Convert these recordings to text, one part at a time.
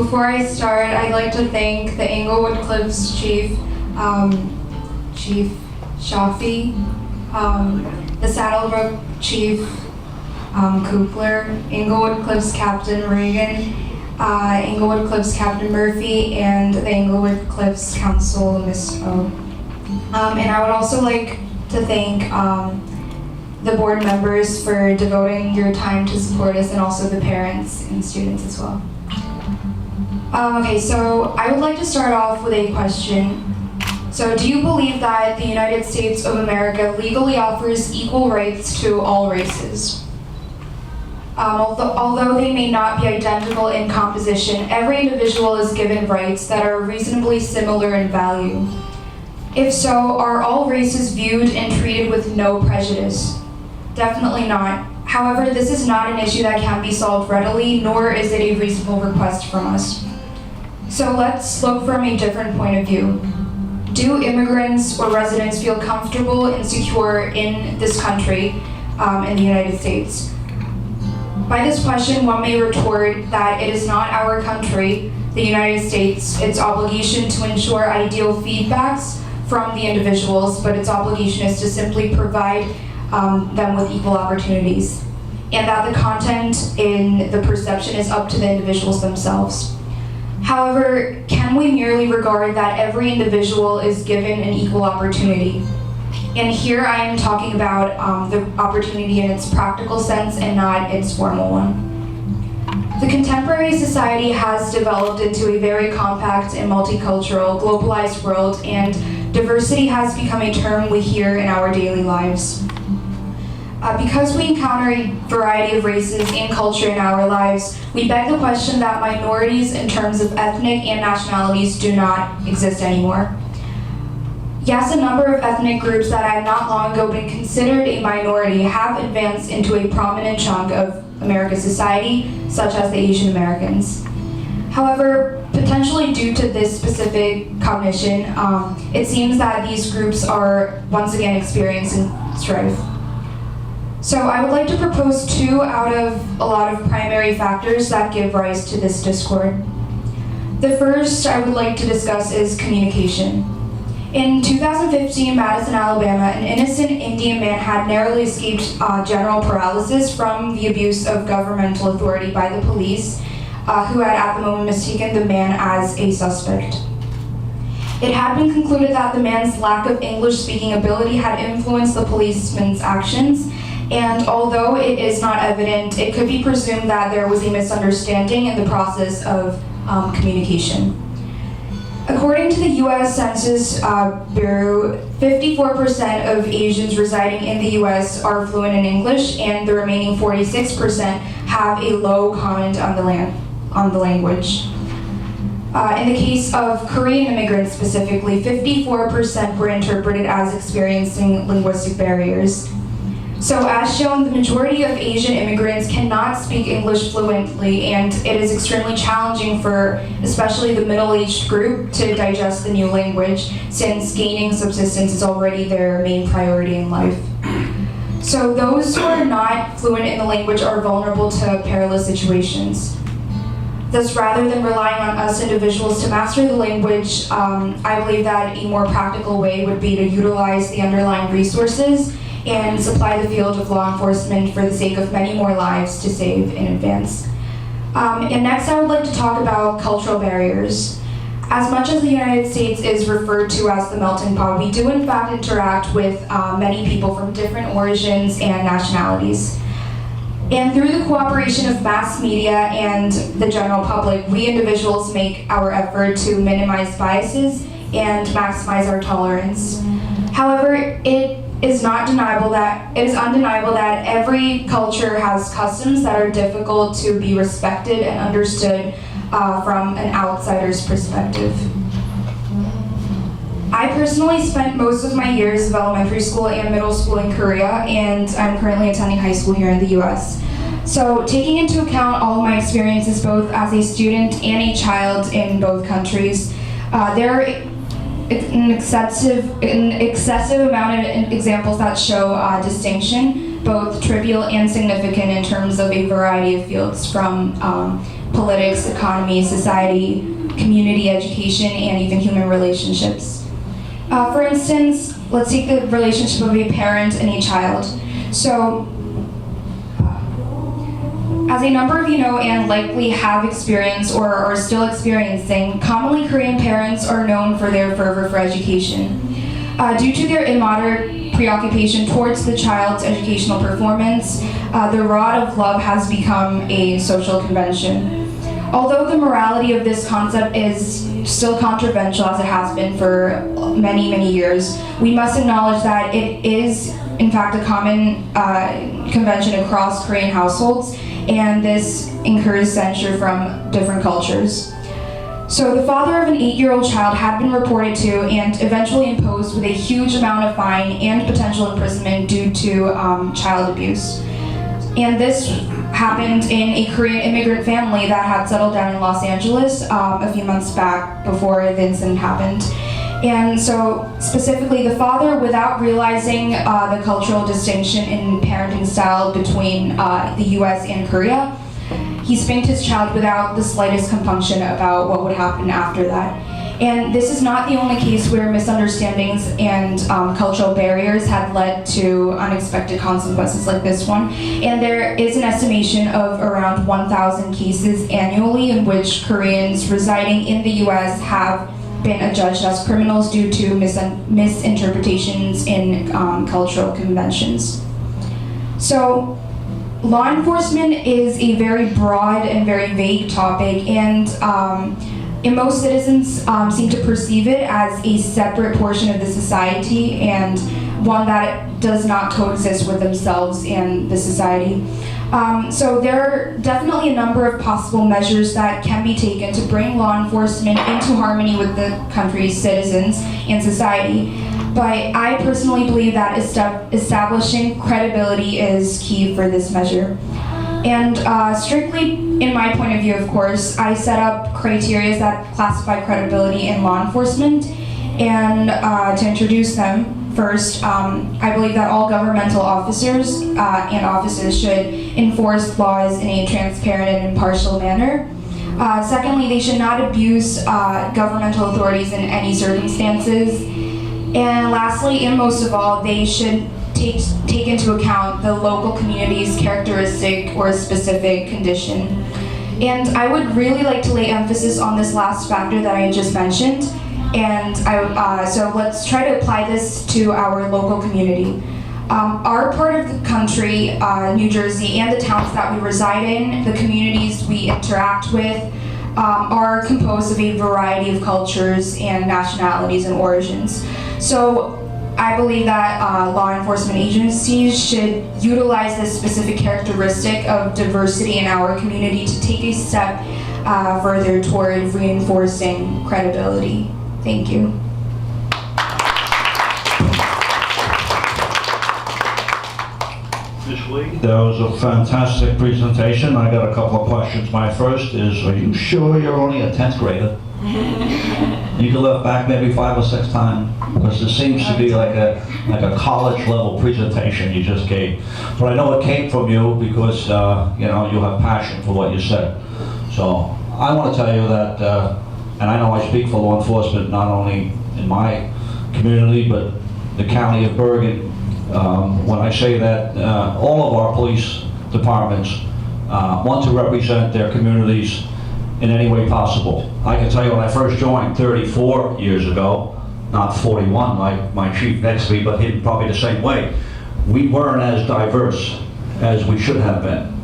Before I start, I'd like to thank the Englewood Cliffs Chief, Chief Shafi, the Saddlebrook Chief, Coopler, Englewood Cliffs Captain Reagan, Englewood Cliffs Captain Murphy, and the Englewood Cliffs Council, Ms. O. And I would also like to thank the board members for devoting your time to support us, and also the parents and students as well. Okay, so I would like to start off with a question. So, do you believe that the United States of America legally offers equal rights to all races? Although they may not be identical in composition, every individual is given rights that are reasonably similar in value. If so, are all races viewed and treated with no prejudice? Definitely not. However, this is not an issue that can be solved readily, nor is it a reasonable request from us. So let's look from a different point of view. Do immigrants or residents feel comfortable and secure in this country, in the United States? By this question, one may retort that it is not our country, the United States, its obligation to ensure ideal feedbacks from the individuals, but its obligation is to simply provide them with equal opportunities, and that the content in the perception is up to the individuals themselves. However, can we merely regard that every individual is given an equal opportunity? And here I am talking about the opportunity in its practical sense and not its formal one. The contemporary society has developed into a very compact and multicultural, globalized world, and diversity has become a term we hear in our daily lives. Because we encounter a variety of races and culture in our lives, we beg the question that minorities in terms of ethnic and nationalities do not exist anymore. Yes, a number of ethnic groups that had not long ago been considered a minority have advanced into a prominent chunk of America's society, such as the Asian Americans. However, potentially due to this specific cognition, it seems that these groups are once again experiencing strife. So I would like to propose two out of a lot of primary factors that give rise to this discord. The first I would like to discuss is communication. In 2015, Madison, Alabama, an innocent Indian man had narrowly escaped general paralysis from the abuse of governmental authority by the police, who had at the moment mistaken the man as a suspect. It had been concluded that the man's lack of English-speaking ability had influenced the policeman's actions, and although it is not evident, it could be presumed that there was a misunderstanding in the process of communication. According to the U.S. Census Bureau, 54% of Asians residing in the U.S. are fluent in English, and the remaining 46% have a low comment on the language. In the case of Korean immigrants specifically, 54% were interpreted as experiencing linguistic barriers. So as shown, the majority of Asian immigrants cannot speak English fluently, and it is extremely challenging for especially the middle-aged group to digest the new language, since gaining subsistence is already their main priority in life. So those who are not fluent in the language are vulnerable to perilous situations. Thus, rather than relying on us individuals to master the language, I believe that a more practical way would be to utilize the underlying resources and supply the field of law enforcement for the sake of many more lives to save in advance. And next, I would like to talk about cultural barriers. As much as the United States is referred to as the melting pot, we do in fact interact with many people from different origins and nationalities. And through the cooperation of mass media and the general public, we individuals make our effort to minimize biases and maximize our tolerance. However, it is undeniable that every culture has customs that are difficult to be respected and understood from an outsider's perspective. I personally spent most of my years of elementary school and middle school in Korea, and I'm currently attending high school here in the US. So taking into account all of my experiences both as a student and a child in both countries, there are an excessive amount of examples that show distinction, both trivial and significant in terms of a variety of fields, from politics, economy, society, community, education, and even human relationships. For instance, let's take the relationship of a parent and a child. So, as a number of you know and likely have experienced or are still experiencing, commonly Korean parents are known for their fervor for education. Due to their immoderate preoccupation towards the child's educational performance, the rod of love has become a social convention. Although the morality of this concept is still controversial, as it has been for many, many years, we must acknowledge that it is, in fact, a common convention across Korean households, and this incurs censure from different cultures. So the father of an 8-year-old child had been reported to and eventually imposed with a huge amount of fine and potential imprisonment due to child abuse. And this happened in a Korean immigrant family that had settled down in Los Angeles a few months back before the incident happened. And so specifically the father, without realizing the cultural distinction in parenting style between the US and Korea, he spanked his child without the slightest compunction about what would happen after that. And this is not the only case where misunderstandings and cultural barriers have led to unexpected consequences like this one. And there is an estimation of around 1,000 cases annually in which Koreans residing in the US have been adjudged as criminals due to misinterpretations in cultural conventions. So, law enforcement is a very broad and very vague topic, and most citizens seem to perceive it as a separate portion of the society and one that does not coexist with themselves and the society. So there are definitely a number of possible measures that can be taken to bring law enforcement into harmony with the country's citizens and society. But I personally believe that establishing credibility is key for this measure. And strictly in my point of view, of course, I set up criteria that classify credibility in law enforcement. And to introduce them, first, I believe that all governmental officers and offices should enforce laws in a transparent and impartial manner. Secondly, they should not abuse governmental authorities in any circumstances. And lastly, and most of all, they should take into account the local community's characteristic or specific condition. And I would really like to lay emphasis on this last factor that I just mentioned. And so let's try to apply this to our local community. Our part of the country, New Jersey, and the towns that we reside in, the communities we interact with, are composed of a variety of cultures and nationalities and origins. So I believe that law enforcement agencies should utilize this specific characteristic of diversity in our community to take a step further toward reinforcing credibility. Thank you. Ms. Lee, that was a fantastic presentation. I got a couple of questions. My first is, are you sure you're only a 10th grader? You can look back maybe 5 or 6 times, because it seems to be like a college level presentation you just gave. But I know it came from you because you know, you have passion for what you said. So I want to tell you that, and I know I speak for law enforcement not only in my community but the county of Bergen, when I say that all of our police departments want to represent their communities in any way possible. I can tell you when I first joined 34 years ago, not 41 like my chief next to me, but him probably the same way, we weren't as diverse as we should have been.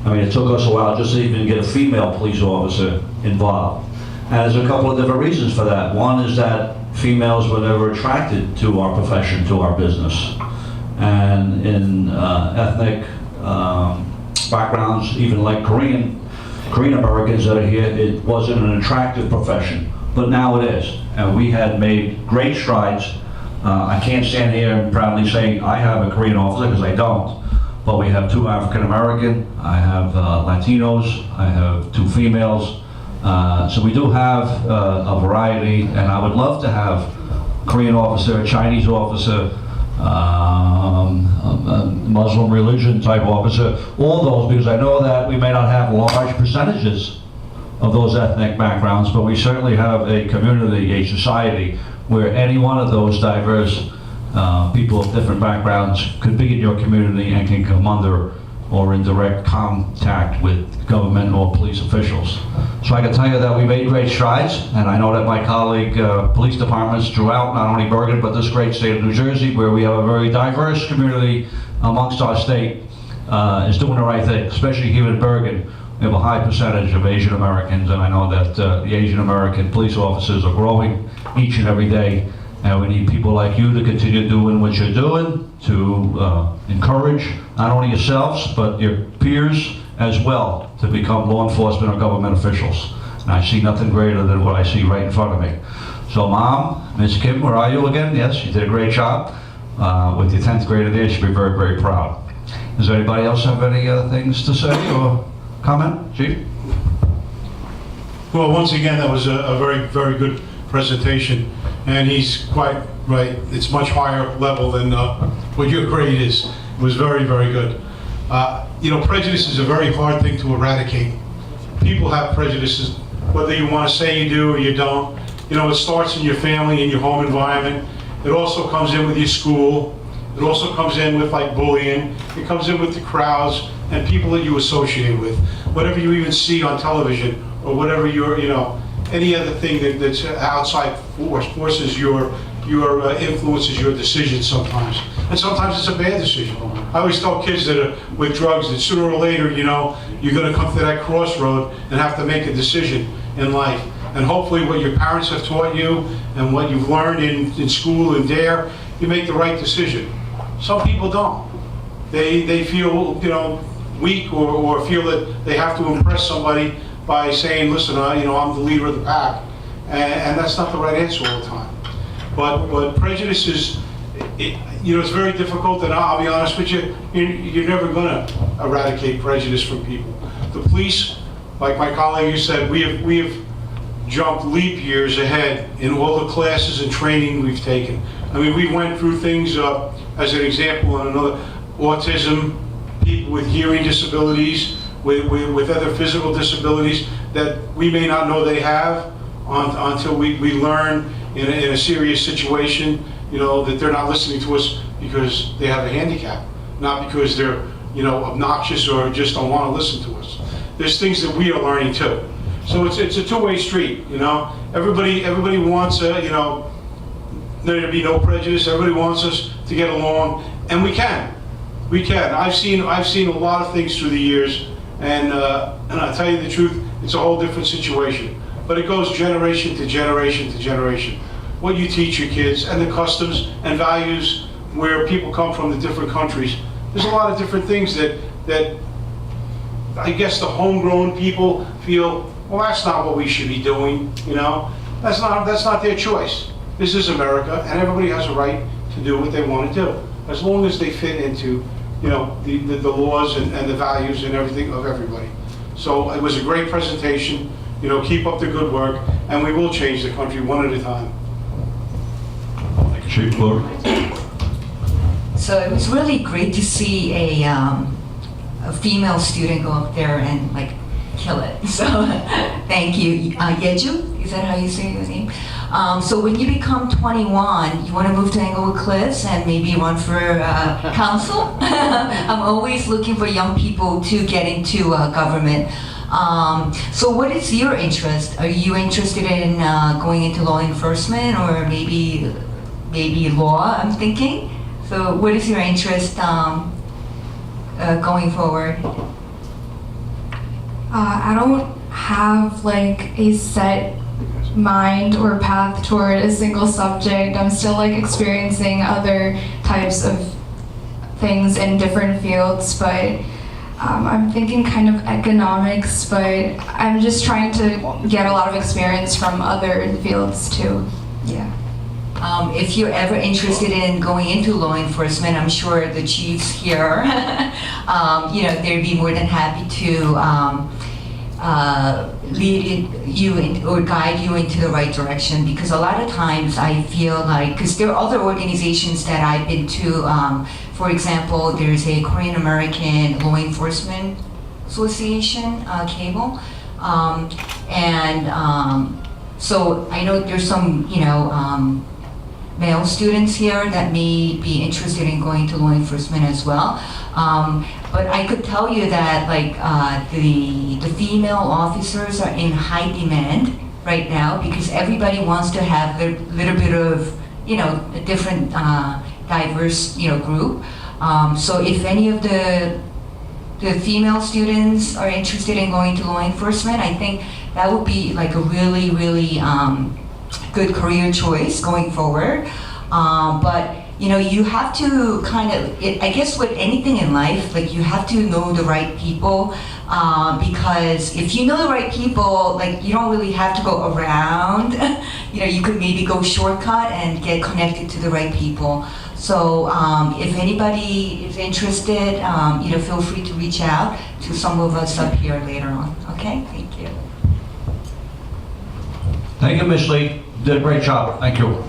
I mean, it took us a while just to even get a female police officer involved. And there's a couple of different reasons for that. One is that females were never attracted to our profession, to our business. And in ethnic backgrounds, even like Korean Americans that are here, it wasn't an attractive profession, but now it is. And we had made great strides. I can't stand here and proudly say I have a Korean officer, because I don't, but we have 2 African American, I have Latinos, I have 2 females. So we do have a variety, and I would love to have a Korean officer, a Chinese officer, a Muslim religion type officer, all those, because I know that we may not have large percentages of those ethnic backgrounds, but we certainly have a community, a society, where any one of those diverse people of different backgrounds could be in your community and can come under or in direct contact with government or police officials. So I can tell you that we made great strides, and I know that my colleague police departments throughout not only Bergen but this great state of New Jersey, where we have a very diverse community amongst our state, is doing the right thing, especially here in Bergen. We have a high percentage of Asian Americans, and I know that the Asian American police officers are growing each and every day. And we need people like you to continue doing what you're doing, to encourage not only yourselves, but your peers as well, to become law enforcement or government officials. And I see nothing greater than what I see right in front of me. So Mom, Ms. Kim, where are you again? Yes, you did a great job. With your 10th grader there, you should be very, very proud. Does anybody else have any things to say or comment? Chief? Well, once again, that was a very, very good presentation, and he's quite right. It's much higher level than what your grade is. It was very, very good. You know, prejudice is a very hard thing to eradicate. People have prejudices, whether you want to say you do or you don't. You know, it starts in your family, in your home environment. It also comes in with your school. It also comes in with like bullying. It comes in with the crowds and people that you associate with. Whatever you even see on television or whatever you're, you know, any other thing that's outside forces your influences your decisions sometimes. And sometimes it's a bad decision. I always tell kids that are with drugs that sooner or later, you know, you're going to come to that crossroad and have to make a decision in life. And hopefully what your parents have taught you and what you've learned in school and there, you make the right decision. Some people don't. They feel, you know, weak or feel that they have to impress somebody by saying, listen, you know, I'm the leader of the pack. And that's not the right answer all the time. But prejudice is, you know, it's very difficult, and I'll be honest with you, you're never going to eradicate prejudice from people. The police, like my colleague you said, we have jumped leap years ahead in all the classes and training we've taken. I mean, we went through things, as an example, in another, autism, people with hearing disabilities, with other physical disabilities that we may not know they have until we learn in a serious situation, you know, that they're not listening to us because they have a handicap, not because they're, you know, obnoxious or just don't want to listen to us. There's things that we are learning too. So it's a two-way street, you know. Everybody wants, you know, there to be no prejudice. Everybody wants us to get along, and we can. We can. I've seen a lot of things through the years, and I'll tell you the truth, it's a whole different situation. But it goes generation to generation to generation. What you teach your kids and the customs and values where people come from the different countries. There's a lot of different things that I guess the homegrown people feel, well, that's not what we should be doing, you know? That's not their choice. This is America, and everybody has a right to do what they want to do, as long as they fit into, you know, the laws and the values and everything of everybody. So it was a great presentation. You know, keep up the good work, and we will change the country one at a time. Chief Glory. So it was really great to see a female student go up there and like kill it. So thank you. Yeju, is that how you say your name? So when you become 21, you want to move to Englewood Cliffs and maybe run for council? I'm always looking for young people to get into government. So what is your interest? Are you interested in going into law enforcement or maybe law, I'm thinking? So what is your interest going forward? I don't have like a set mind or path toward a single subject. I'm still like experiencing other types of things in different fields, but I'm thinking kind of economics, but I'm just trying to get a lot of experience from other fields too. Yeah. If you're ever interested in going into law enforcement, I'm sure the chiefs here, you know, they'd be more than happy to lead you in, or guide you into the right direction. Because a lot of times I feel like, because there are other organizations that I've been to. For example, there's a Korean American Law Enforcement Association, cable. So I know there's some, male students here that may be interested in going to law enforcement as well. But I could tell you that the female officers are in high demand right now because everybody wants to have a little bit of, a different diverse, group. So if any of the female students are interested in going to law enforcement, I think that would be like a really, really good career choice going forward. But you have to I guess with anything in life, like you have to know the right people, because if you know the right people, like you don't really have to go around. You could maybe go shortcut and get connected to the right people. So if anybody is interested, feel free to reach out to some of us up here later on. Okay, thank you. Thank you, Ms. Lee. Did a great job. Thank you.